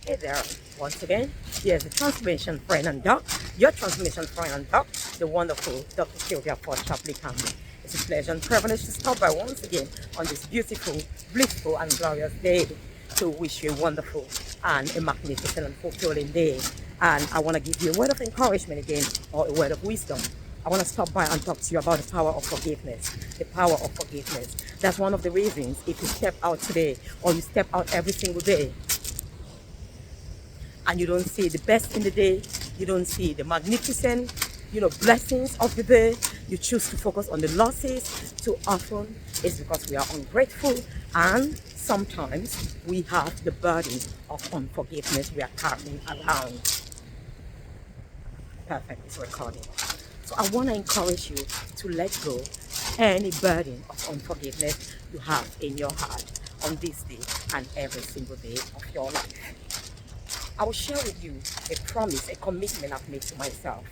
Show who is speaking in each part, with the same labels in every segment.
Speaker 1: Hey there, once again, here's the transformation friend and doc, your transformation friend and doc, the wonderful Dr. Sylvia Likambi. It's a pleasure and privilege to stop by once again on this beautiful, blissful, and glorious day to wish you a wonderful and a magnificent and fulfilling day. And I want to give you a word of encouragement again, or a word of wisdom. I want to stop by and talk to you about the power of forgiveness. The power of forgiveness. That's one of the reasons if you step out today or you step out every single day and you don't see the best in the day, you don't see the magnificent, blessings of the day, you choose to focus on the losses, too often it's because we are ungrateful and sometimes we have the burden of unforgiveness we are carrying around. Perfect, it's recording. So I want to encourage you to let go any burden of unforgiveness you have in your heart on this day and every single day of your life. I will share with you a promise, a commitment I've made to myself.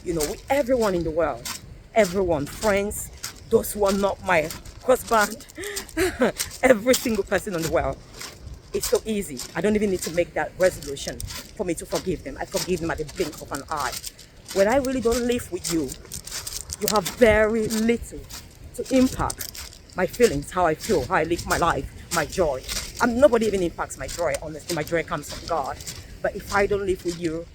Speaker 1: With everyone in the world, everyone, friends, those who are not my husband, every single person in the world. It's so easy. I don't even need to make that resolution for me to forgive them. I forgive them at the blink of an eye. When I really don't live with you, you have very little to impact my feelings, how I feel, how I live my life, my joy. Nobody even impacts my joy, honestly. My joy comes from God. But if I don't live with you,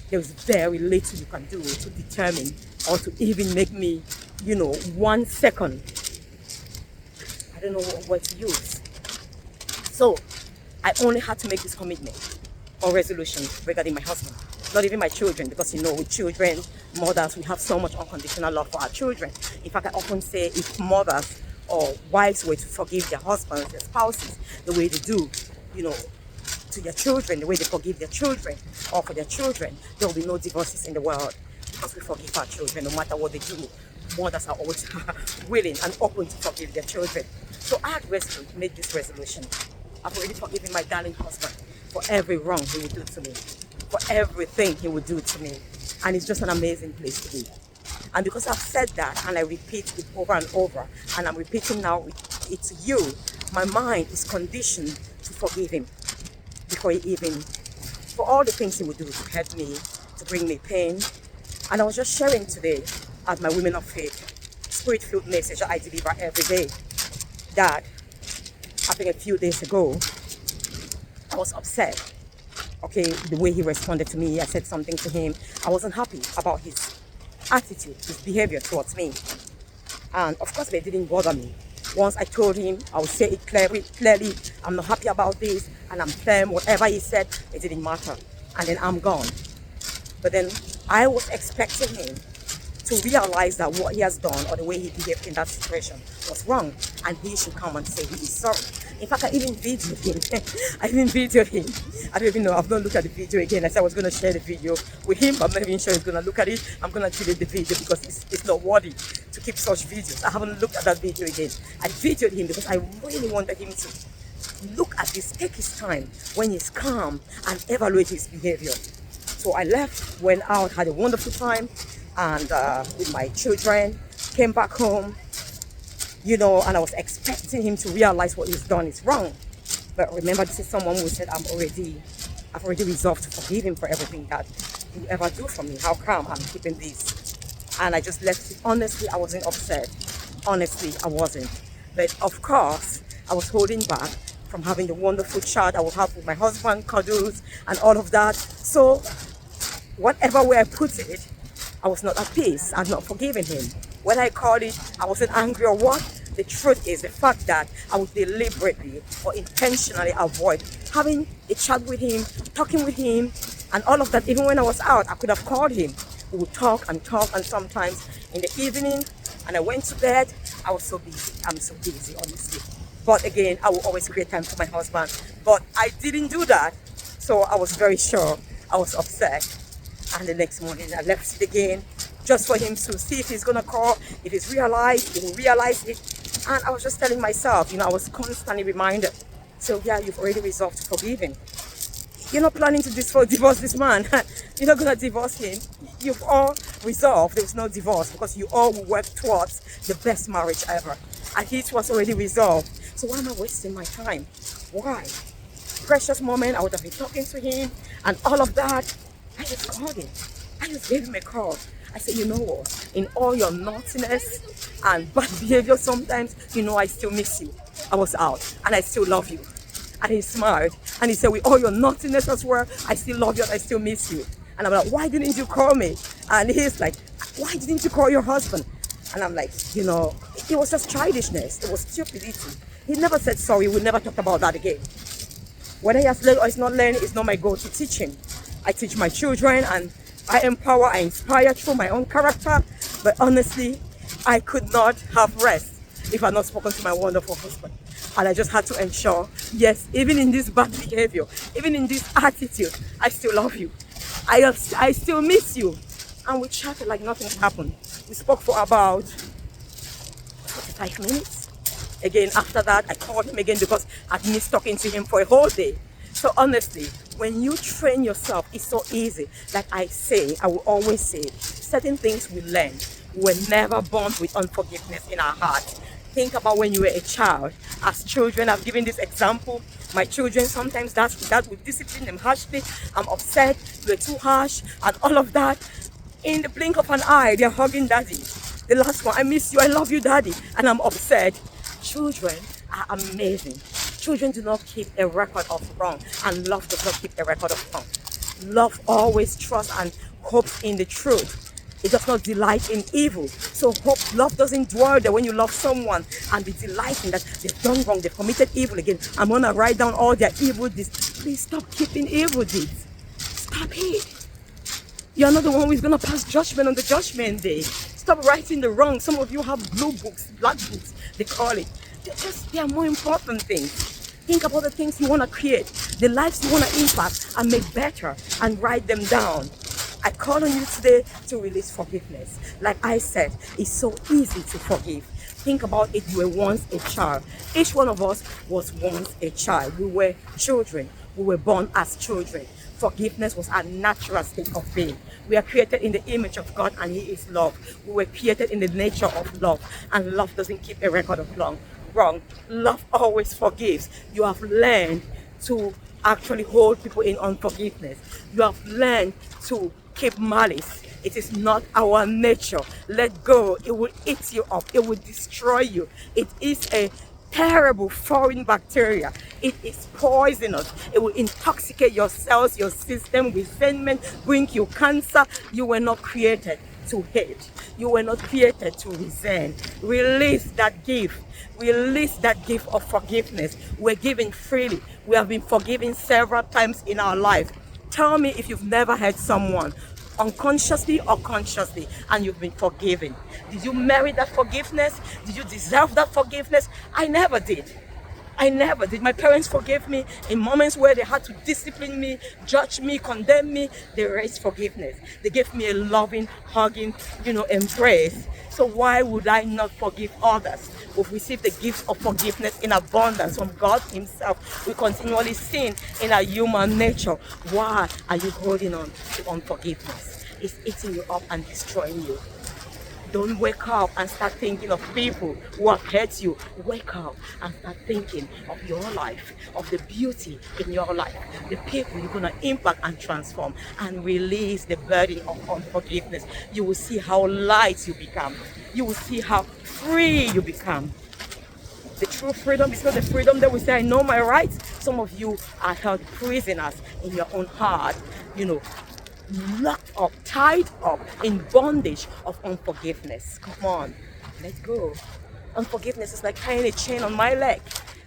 Speaker 1: there's very little you can do to determine or to even make me, 1 second. I don't know what word to use. So I only had to make this commitment or resolution regarding my husband. Not even my children, because with children, mothers, we have so much unconditional love for our children. In fact, I often say if mothers or wives were to forgive their husbands, their spouses, the way they do, to their children, the way they forgive their children or for their children, there will be no divorces in the world because we forgive our children no matter what they do. Mothers are always willing and open to forgive their children. So I had made this resolution. I've already forgiven my darling husband for every wrong he would do to me, for everything he would do to me. And it's just an amazing place to be. And because I've said that and I repeat it over and over, and I'm repeating now it to you, my mind is conditioned to forgive him before he even, for all the things he would do to hurt me, to bring me pain. And I was just sharing today at my Women of Faith Spirit-filled message that I deliver every day that I think a few days ago I was upset. Okay, the way he responded to me, I said something to him. I wasn't happy about his attitude, his behavior towards me. And of course, it didn't bother me. Once I told him, I would say it clearly, I'm not happy about this, and I'm firm. Whatever he said, it didn't matter. And then I'm gone. But then I was expecting him to realize that what he has done or the way he behaved in that situation was wrong, and he should come and say he is sorry. In fact, I even videoed him. I don't even know. I've not looked at the video again. I said I was going to share the video with him, but I'm not even sure he's going to look at it. I'm going to delete the video because it's not worthy to keep such videos. I haven't looked at that video again. I videoed him because I really wanted him to look at this, take his time when he's calm and evaluate his behavior. So I left, went out, had a wonderful time, and with my children, came back home, and I was expecting him to realize what he's done is wrong. But remember, this is someone who said I've already resolved to forgive him for everything that he ever do for me. How come I'm keeping this? And I just left it. Honestly, I wasn't upset. Honestly, I wasn't. But of course, I was holding back from having the wonderful chat I would have with my husband, cuddles, and all of that. So whatever way I put it, I was not at peace. I had not forgiven him. When I called it, I wasn't angry or what. The truth is the fact that I would deliberately or intentionally avoid having a chat with him, talking with him, and all of that. Even when I was out, I could have called him. We would talk, and sometimes in the evening, and I went to bed, I was so busy. I'm so busy, honestly. But again, I will always create time for my husband. But I didn't do that. So I was very sure. I was upset. And the next morning, I left it again, just for him to see if he's going to call, if he's realized, he will realize it. And I was just telling myself, I was constantly reminded, Sylvia, you've already resolved to forgive him. You're not planning to divorce this man. You're not going to divorce him. You've all resolved there's no divorce because you all will work towards the best marriage ever. And it was already resolved. So why am I wasting my time? Why? precious moment, I would have been talking to him and all of that. I just called him. I just gave him a call. I said, you know what? In all your naughtiness and bad behavior sometimes, you know, I still miss you. I was out and I still love you. And he smiled and he said, with all your naughtiness as well, I still love you and I still miss you. And I'm like, why didn't you call me? And he's like, why didn't you call your husband? And I'm like, you know, it was just childishness. It was stupidity. He never said sorry. We never talked about that again. Whether he has learned or he's not learning, it's not my goal to teach him. I teach my children and I empower, I inspire through my own character. But honestly, I could not have rest if I had not spoken to my wonderful husband. And I just had to ensure, yes, even in this bad behavior, even in this attitude, I still love you. I still miss you. And we chatted like nothing happened. We spoke for about 45 minutes. Again, after that, I called him again because I'd missed talking to him for a whole day. So honestly, when you train yourself, it's so easy. Like I say, I will always say, certain things we learn. We're never born with unforgiveness in our hearts. Think about when you were a child. As children, I've given this example. My children, sometimes that would discipline them harshly. I'm upset, you're too harsh, and all of that. In the blink of an eye, they're hugging daddy. The last one, I miss you, I love you, daddy. And I'm upset. Children are amazing. Children do not keep a record of wrong, and love does not keep a record of wrong. Love always trusts and hopes in the truth. It does not delight in evil. So love doesn't dwell there when you love someone and be delighting that they've done wrong, they've committed evil again. I'm going to write down all their evil deeds. Please stop keeping evil deeds. Stop it. You're not the one who is going to pass judgment on the judgment day. Stop writing the wrong. Some of you have blue books, black books, they call it. They are more important things. Think about the things you want to create, the lives you want to impact and make better, and write them down. I call on you today to release forgiveness. Like I said, it's so easy to forgive. Think about it, you were once a child. Each one of us was once a child. We were children. We were born as children. Forgiveness was a natural state of being. We are created in the image of God and He is love. We were created in the nature of love, and love doesn't keep a record of wrong. Love always forgives. You have learned to actually hold people in unforgiveness. You have learned to keep malice. It is not our nature. Let go. It will eat you up. It will destroy you. It is a terrible foreign bacteria. It is poisonous. It will intoxicate your cells, your system, resentment, bring you cancer. You were not created to hate. You were not created to resent. Release that gift. Release that gift of forgiveness. We're given freely. We have been forgiven several times in our life. Tell me if you've never hurt someone, unconsciously or consciously, and you've been forgiven. Did you merit that forgiveness? Did you deserve that forgiveness? I never did. I never did. My parents forgave me in moments where they had to discipline me, judge me, condemn me. They raised forgiveness. They gave me a loving, hugging, embrace. So why would I not forgive others? We've received the gift of forgiveness in abundance from God Himself. We continually sin in our human nature. Why are you holding on to unforgiveness? It's eating you up and destroying you. Don't wake up and start thinking of people who have hurt you. Wake up and start thinking of your life, of the beauty in your life, the people you're going to impact and transform, and release the burden of unforgiveness. You will see how light you become. You will see how free you become. The true freedom is not the freedom that we say, I know my rights. Some of you are held prisoners in your own heart, locked up, tied up in bondage of unforgiveness. Come on, let go. Unforgiveness is like tying a chain on my leg.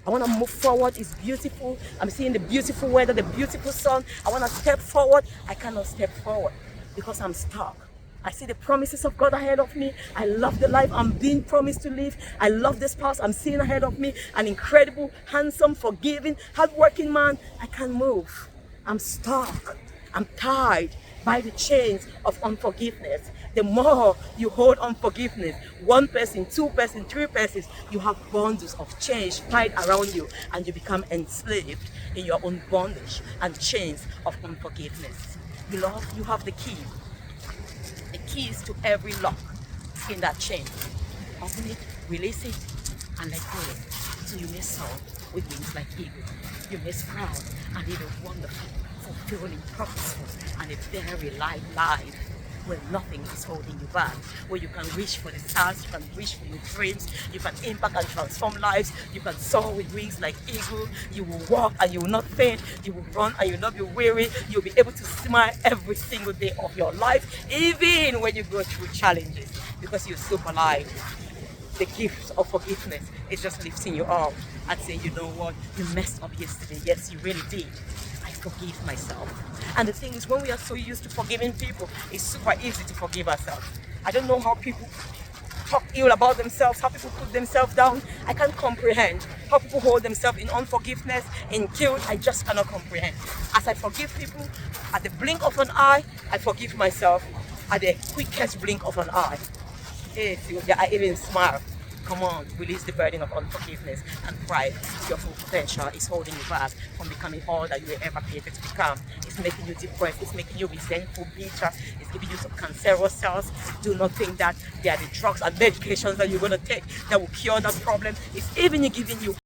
Speaker 1: I want to move forward. It's beautiful. I'm seeing the beautiful weather, the beautiful sun. I want to step forward. I cannot step forward because I'm stuck. I see the promises of God ahead of me. I love the life I'm being promised to live. I love the spouse I'm seeing ahead of me. An incredible, handsome, forgiving, hardworking man. I can't move. I'm stuck. I'm tied by the chains of unforgiveness. The more you hold unforgiveness, one person, two person, three persons, you have bundles of chains tied around you, and you become enslaved in your own bondage and chains of unforgiveness. Beloved, you have the key. The keys to every lock in that chain. Open it, release it, and let go. So you may soar with wings like eagle. You may sprout and live a wonderful, fulfilling, purposeful, and a very life where nothing is holding you back, where you can reach for the stars, you can reach for your dreams, you can impact and transform lives, you can soar with wings like eagle, you will walk and you will not faint, you will run and you will not be weary, you'll be able to smile every single day of your life, even when you go through challenges, because you're still alive. The gift of forgiveness is just lifting you up and saying, you know what, you messed up yesterday. Yes, you really did. I forgive myself. And the thing is, when we are so used to forgiving people, it's super easy to forgive ourselves. I don't know how people talk ill about themselves, how people put themselves down. I can't comprehend how people hold themselves in unforgiveness, in guilt. I just cannot comprehend. As I forgive people, at the blink of an eye, I forgive myself at the quickest blink of an eye. Hey, Sylvia, I even smile. Come on, release the burden of unforgiveness and pride. Your full potential is holding you back from becoming all that you were ever created to become. It's making you depressed, it's making you resentful, bitter, it's giving you some cancerous cells. Do not think that they are the drugs and medications that you're going to take that will cure that problem. It's even giving you